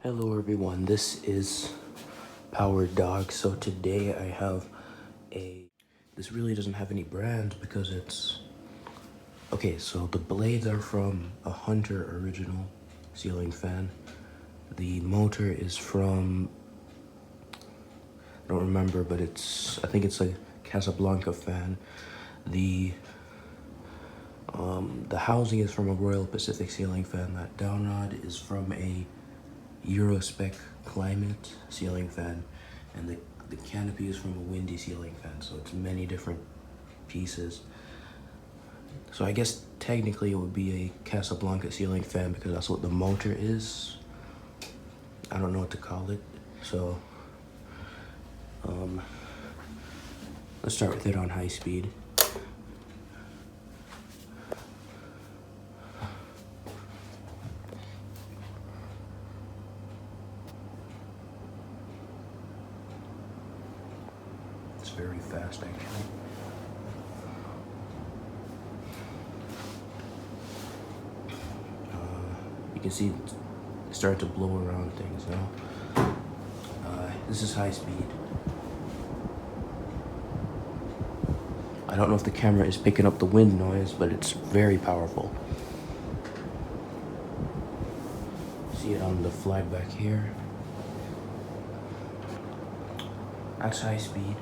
Hello everyone, this is Power Dog. So today I have this really doesn't have any brand because okay, so the blades are from a Hunter original ceiling fan. The motor is from, I don't remember, but I think it's a Casablanca fan. The housing is from a Royal Pacific ceiling fan. That downrod is from a Eurospec Climate ceiling fan, and the canopy is from a Windy ceiling fan, so it's many different pieces. So I guess technically it would be a Casablanca ceiling fan because that's what the motor is. I don't know what to call it. So let's start with it on high speed. It's very fast actually. You can see it start to blow around things now. This is high speed. I don't know if the camera is picking up the wind noise, but it's very powerful. See it on the flag back here. That's high speed.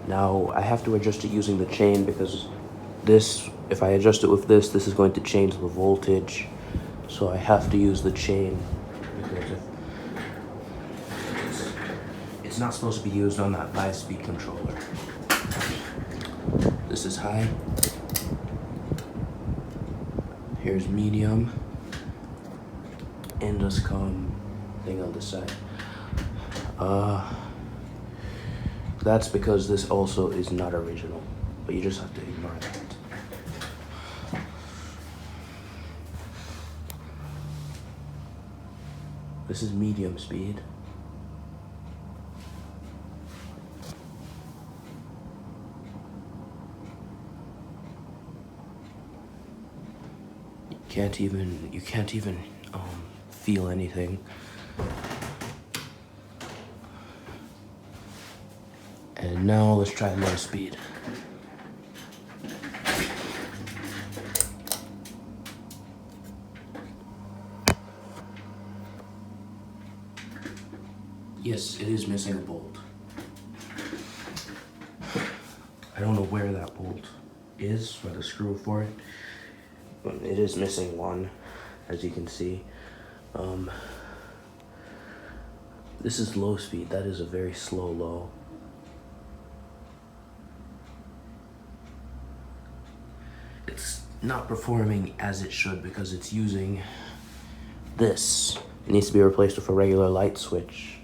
Now I have to adjust it using the chain because if I adjust it with this is going to change the voltage. So I have to use the chain because it's not supposed to be used on that 5-speed controller. This is high. Here's medium. Induscom thing on the side. That's because this also is not original, but you just have to ignore that. This is medium speed. You can't even feel anything. And now let's try low speed. Yes, it is missing a bolt. I don't know where that bolt is, or the screw for it, but it is missing one, as you can see. This is low speed. That is a very slow low. It's not performing as it should because it's using this. It needs to be replaced with a regular light switch.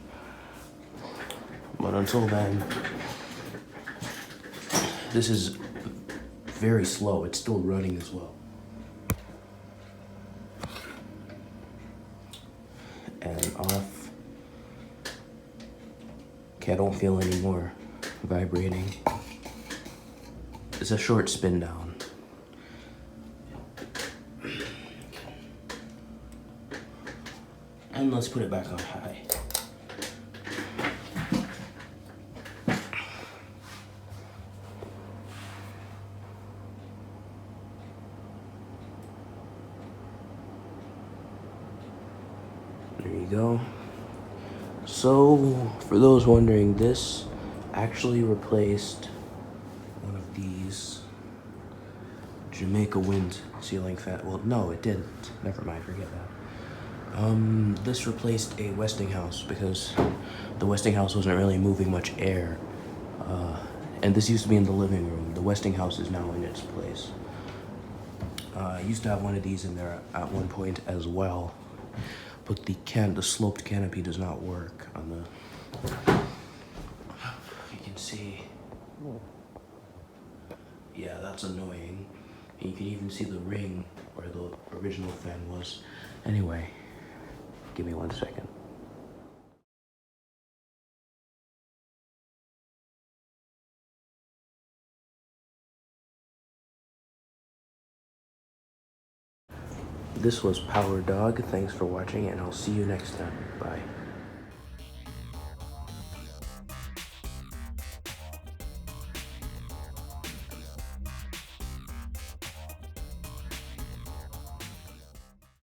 But until then, this is very slow. It's still running as well. And off. Okay, I don't feel any more vibrating. It's a short spin down. And let's put it back on high. There you go. So, for those wondering, this actually replaced one of these Jamaica Wind ceiling fan. Well, no, it didn't. Never mind, forget that. This replaced a Westinghouse because the Westinghouse wasn't really moving much air. And this used to be in the living room. The Westinghouse is now in its place. I used to have one of these in there at one point as well, but the sloped canopy does not work on the. You can see. Yeah, that's annoying. And you can even see the ring where the original fan was. Anyway, give me 1 second. this was Power Dog. Thanks for watching, and I'll see you next time. Bye.